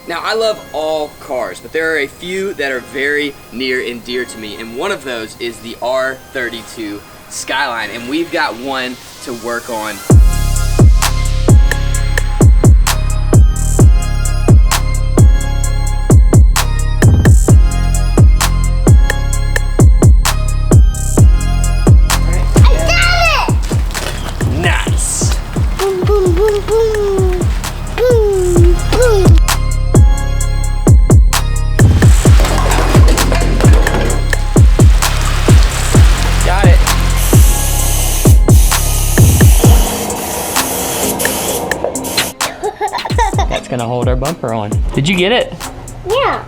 Now, I love all cars, but there are a few that are very near and dear to me, and one of those is the R32 Skyline, and we've got one to work on. That's gonna hold our bumper on. Did you get it? Yeah.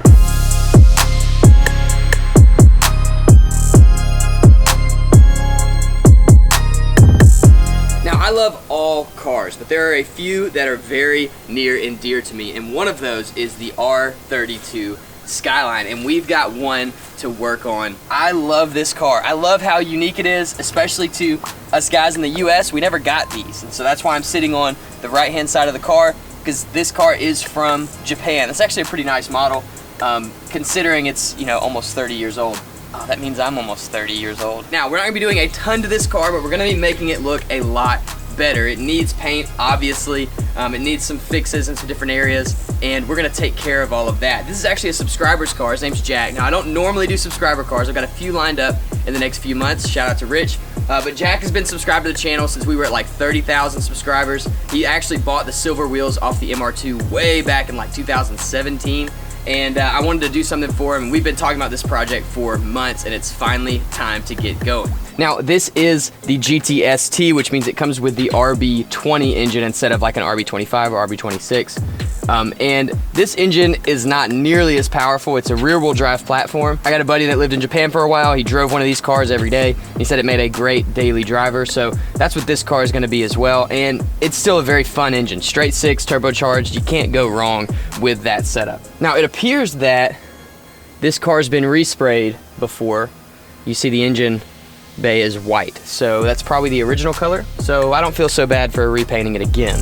Now, I love all cars, but there are a few that are very near and dear to me, and one of those is the R32 Skyline, and we've got one to work on. I love this car. I love how unique it is, especially to us guys in the US. We never got these, and so that's why I'm sitting on the right-hand side of the car, because this car is from Japan. It's actually a pretty nice model, considering it's, you know, almost 30 years old. Oh, that means I'm almost 30 years old. Now, we're not gonna be doing a ton to this car, but we're gonna be making it look a lot better. It needs paint, obviously. It needs some fixes in some different areas, and we're gonna take care of all of that. This is actually a subscriber's car. His name's Jack. Now, I don't normally do subscriber cars. I've got a few lined up in the next few months. Shout out to Rich. But Jack has been subscribed to the channel since we were at like 30,000 subscribers. He actually bought the silver wheels off the MR2 way back in like 2017. And I wanted to do something for him. We've been talking about this project for months, and it's finally time to get going. Now, this is the GTST, which means it comes with the RB20 engine instead of like an RB25 or RB26. And this engine is not nearly as powerful. It's a rear-wheel drive platform. I got a buddy that lived in Japan for a while. He drove one of these cars every day. He said it made a great daily driver, so that's what this car is gonna be as well. And it's still a very fun engine. Straight six, turbocharged. You can't go wrong with that setup. Now, it appears that this car's been resprayed before. You see the engine bay is white, so that's probably the original color. So I don't feel so bad for repainting it again.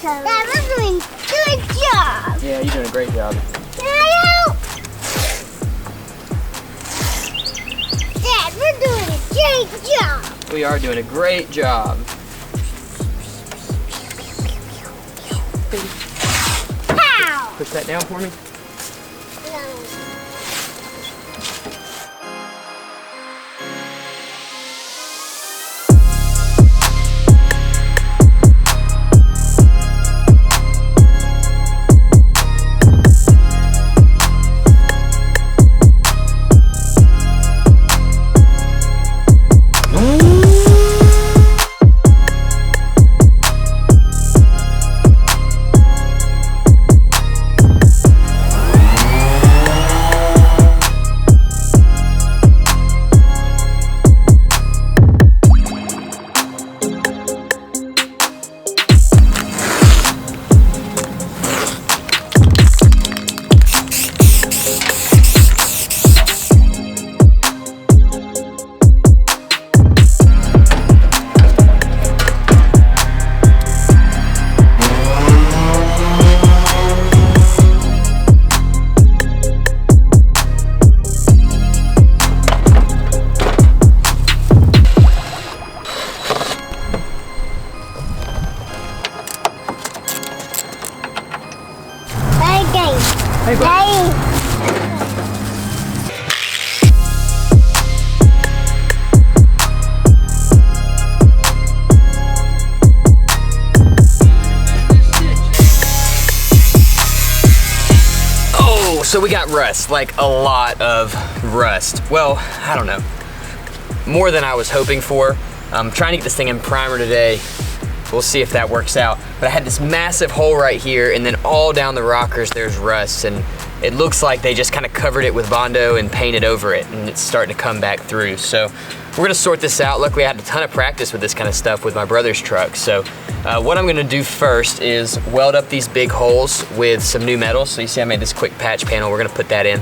Dad, we're doing a good job. Yeah, you're doing a great job. Can I help? Dad, we're doing a great job. We are doing a great job. Pow! Push that down for me. Hey, bud. Hey. Oh, so we got rust, like a lot of rust. Well, I don't know, more than I was hoping for. I'm trying to get this thing in primer today. We'll see if that works out. But I had this massive hole right here, and then all down the rockers there's rust, and it looks like they just kind of covered it with Bondo and painted over it, and it's starting to come back through. So we're gonna sort this out. Luckily I had a ton of practice with this kind of stuff with my brother's truck. So what I'm gonna do first is weld up these big holes with some new metal. So you see I made this quick patch panel. We're gonna put that in,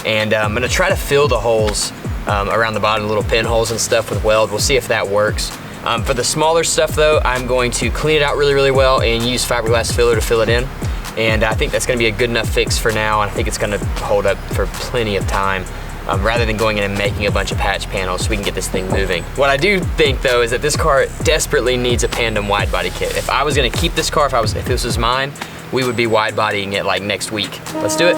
and I'm gonna try to fill the holes around the bottom, little pinholes and stuff with weld. We'll see if that works. For the smaller stuff though, I'm going to clean it out really, really well and use fiberglass filler to fill it in. And I think that's gonna be a good enough fix for now, and I think it's gonna hold up for plenty of time, rather than going in and making a bunch of patch panels so we can get this thing moving. What I do think though is that this car desperately needs a Pandem wide body kit. If I was gonna keep this car, if this was mine, we would be wide bodying it like next week. Let's do it.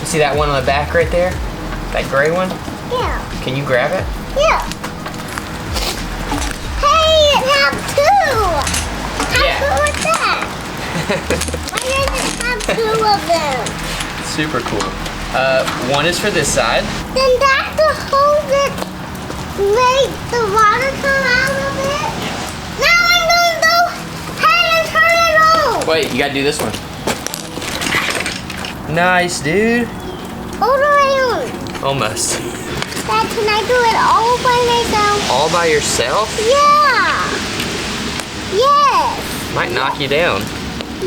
See that one on the back right there? That gray one? Yeah. Can you grab it? Yeah. Hey, it has two. How cool is that? Why does it have two of them? Super cool. One is for this side. Then that's the hole that made the water come out of it? Now I'm going to go ahead and turn it on. Wait, you gotta do this one. Nice, dude. All the way on. Almost. Dad, can I do it all by myself? All by yourself? Yeah. Yes. Might knock you down.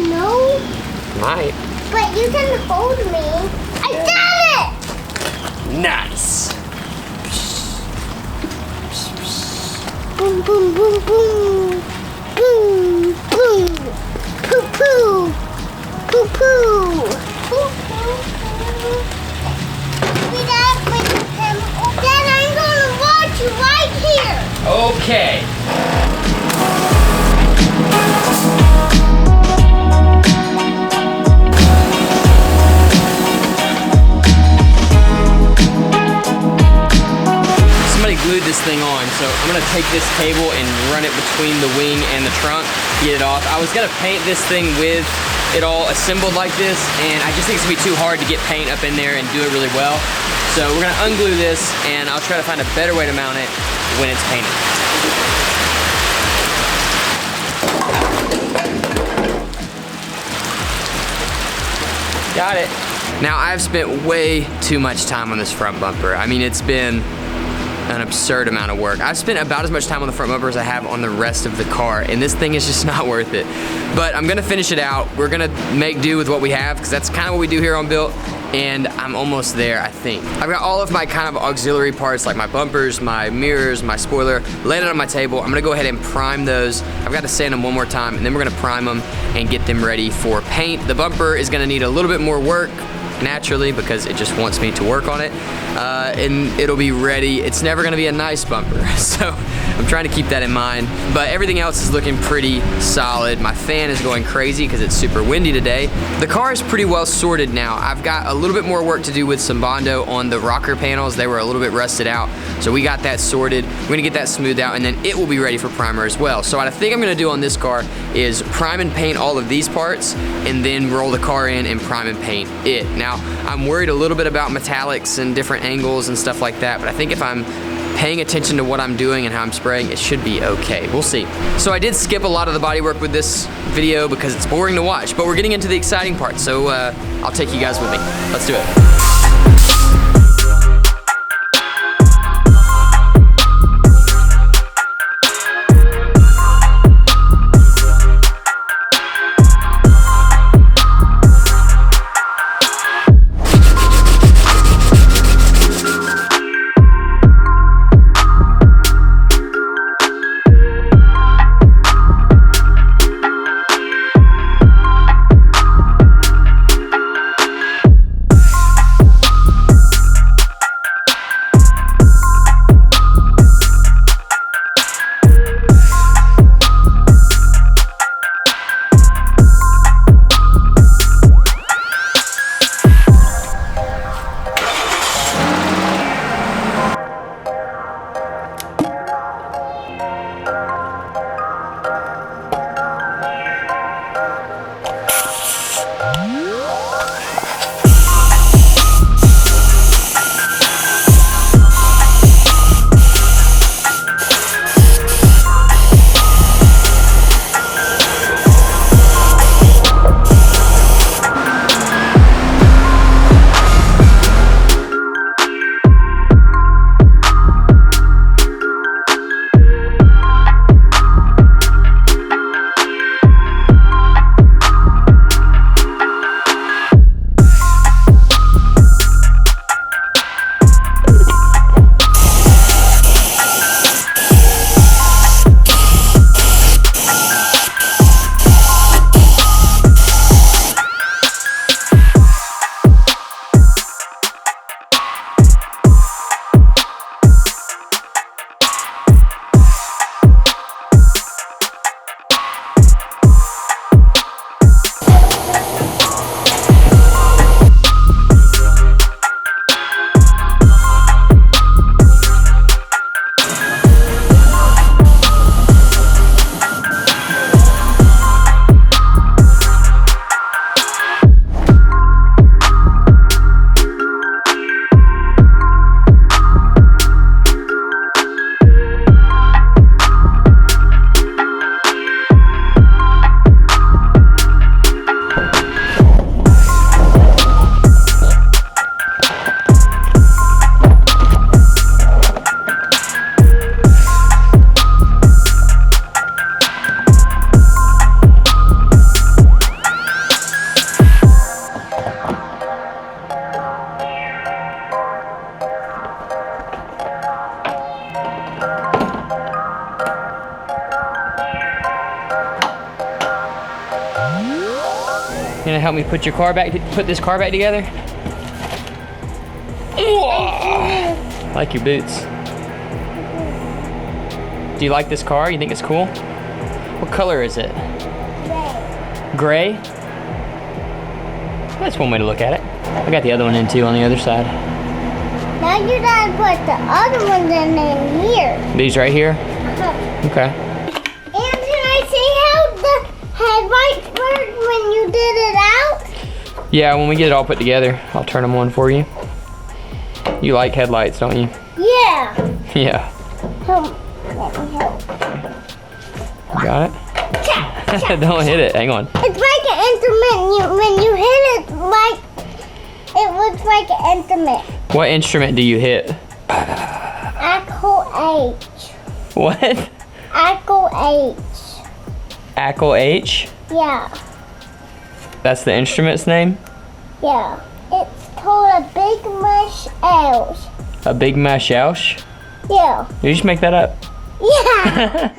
No. Might. But you can hold me. I got it. Nice. Boom, boom, boom, boom. Boom, boom. Poo, poo. Poo, poo. Poo, poo. Dad, I'm gonna watch you right here. Okay. Somebody glued this thing on, so I'm gonna take this cable and run it between the wing and the trunk, get it off. I was gonna paint this thing with it all assembled like this, and I just think it's gonna be too hard to get paint up in there and do it really well. So we're gonna unglue this, and I'll try to find a better way to mount it when it's painted. Got it. Now I've spent way too much time on this front bumper. I mean, it's been an absurd amount of work. I've spent about as much time on the front bumper as I have on the rest of the car, and this thing is just not worth it. But I'm gonna finish it out. We're gonna make do with what we have, because that's kind of what we do here on Built, and I'm almost there, I think. I've got all of my kind of auxiliary parts, like my bumpers, my mirrors, my spoiler, laid out on my table. I'm gonna go ahead and prime those. I've got to sand them one more time, and then we're gonna prime them and get them ready for paint. The bumper is gonna need a little bit more work, naturally, because it just wants me to work on it, and it'll be ready. It's never gonna be a nice bumper, so I'm trying to keep that in mind, but everything else is looking pretty solid. My fan is going crazy because it's super windy today. The car is pretty well sorted now. I've got a little bit more work to do with some Bondo on the rocker panels. They were a little bit rusted out, so we got that sorted. We're gonna get that smoothed out, and then it will be ready for primer as well. So what I think I'm gonna do on this car is prime and paint all of these parts, and then roll the car in and prime and paint it. Now, Now, I'm worried a little bit about metallics and different angles and stuff like that, but I think if I'm paying attention to what I'm doing and how I'm spraying, it should be okay. We'll see. So I did skip a lot of the bodywork with this video because it's boring to watch, but we're getting into the exciting part, so I'll take you guys with me. Let's do it. You gonna help me put your car back, put this car back together? I like your boots. Do you like this car? You think it's cool? What color is it? Gray. That's one way to look at it. I got the other one in too on the other side. Now you gotta put the other ones in here. These right here? Okay. And can I see how the headlights work when you did it out? Yeah, when we get it all put together, I'll turn them on for you. You like headlights, don't you? Yeah. Yeah. Let me help. Got it? Don't hit it, hang on. It's like an instrument. When you hit it, it looks like an instrument. What instrument do you hit? Echo H. What? Echo H. Echo H? Yeah. That's the instrument's name? Yeah. It's called a big mush elf. A big mash ouch? Yeah. Did you just make that up? Yeah.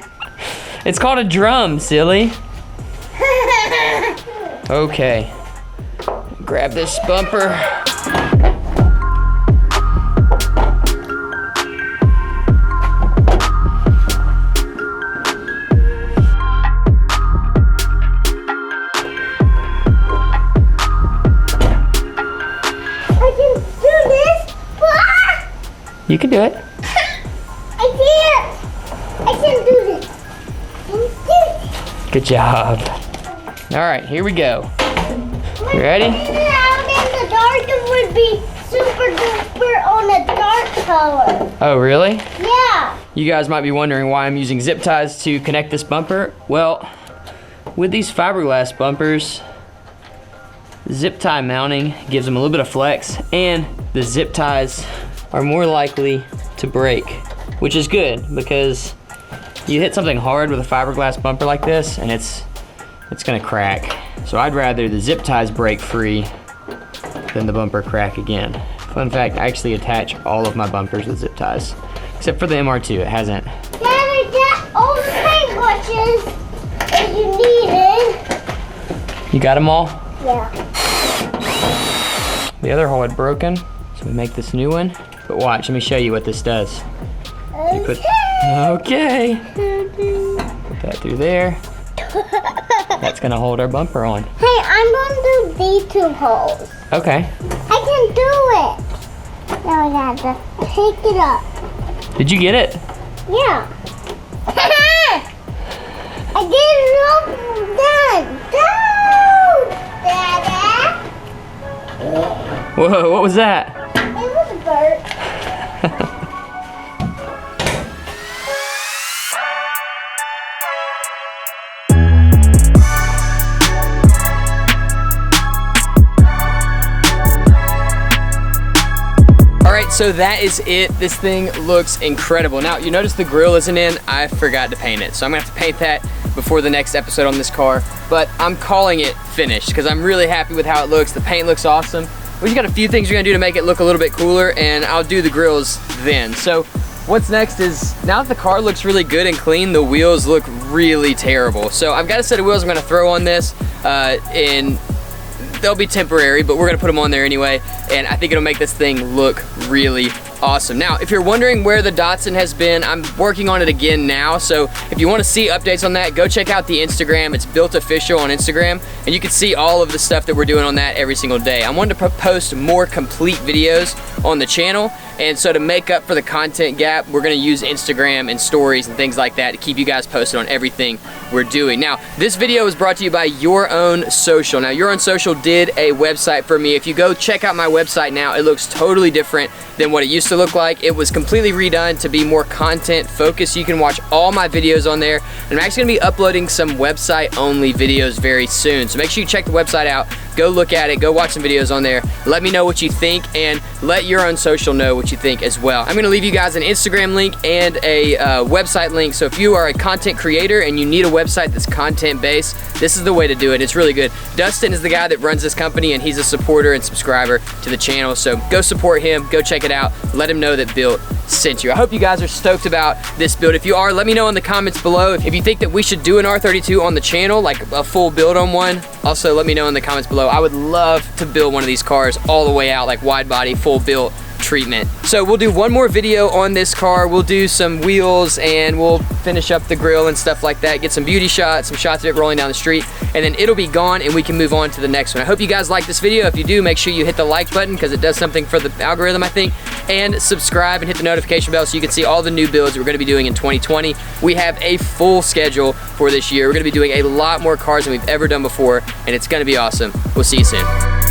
It's called a drum, silly. Okay. Grab this bumper. I can do this. Ah! You can do it. I can't. I can do this. I can do this. Good job. All right, here we go. You ready? Out in the dark to be super duper on a dark color. Oh, really? Yeah. You guys might be wondering why I'm using zip ties to connect this bumper. Well, with these fiberglass bumpers, zip tie mounting gives them a little bit of flex, and the zip ties are more likely to break, which is good because you hit something hard with a fiberglass bumper like this and it's gonna crack. So I'd rather the zip ties break free than the bumper crack again. Fun fact, I actually attach all of my bumpers with zip ties, except for the MR2, it hasn't. Daddy, get all the paintbrushes that you needed. You got them all? Yeah. The other hole had broken, so we make this new one. But watch, let me show you what this does. Okay. Put that through there. That's gonna hold our bumper on. Hey, I'm gonna do these 2 holes. Okay. I can do it. Now I gotta take it up. Did you get it? Yeah. I get it all done. Go, Daddy. Whoa, what was that? It was a bird. So that is it. This thing looks incredible. Now, you notice the grille isn't in. I forgot to paint it. So I'm gonna have to paint that before the next episode on this car. But I'm calling it finished because I'm really happy with how it looks. The paint looks awesome. We just got a few things we're gonna do to make it look a little bit cooler, and I'll do the grills then. So what's next is, now that the car looks really good and clean, the wheels look really terrible. So I've got a set of wheels I'm gonna throw on this, and they'll be temporary, but we're gonna put them on there anyway, and I think it'll make this thing look really awesome. Now, if you're wondering where the Datsun has been, I'm working on it again now, so if you wanna see updates on that, go check out the Instagram. It's Built Official on Instagram, and you can see all of the stuff that we're doing on that every single day. I wanted to post more complete videos on the channel, and so to make up for the content gap, we're gonna use Instagram and stories and things like that to keep you guys posted on everything we're doing. Now, this video is brought to you by Your Own Social. Now, Your Own Social did a website for me. If you go check out my website now, it looks totally different than what it used to look like. It was completely redone to be more content focused. You can watch all my videos on there. And I'm actually gonna be uploading some website only videos very soon. So make sure you check the website out, go look at it, go watch some videos on there. Let me know what you think, and let Your Own Social know what you think as well. I'm gonna leave you guys an Instagram link and a website link. So if you are a content creator and you need a website that's content based, this is the way to do it. It's really good. Dustin is the guy that runs this company, and he's a supporter and subscriber to the channel. So go support him, go check it out. Let him know that Built sent you. I hope you guys are stoked about this build. If you are, let me know in the comments below. If you think that we should do an R32 on the channel, like a full build on one, also let me know in the comments below. I would love to build one of these cars all the way out, like wide body, full built treatment. So we'll do one more video on this car. We'll do some wheels, and we'll finish up the grill and stuff like that, get some beauty shots, some shots of it rolling down the street, and then it'll be gone and we can move on to the next one. I hope you guys like this video. If you do, make sure you hit the like button because it does something for the algorithm, I think, and subscribe and hit the notification bell so you can see all the new builds we're gonna be doing in 2020. We have a full schedule for this year. We're gonna be doing a lot more cars than we've ever done before, and it's gonna be awesome. We'll see you soon.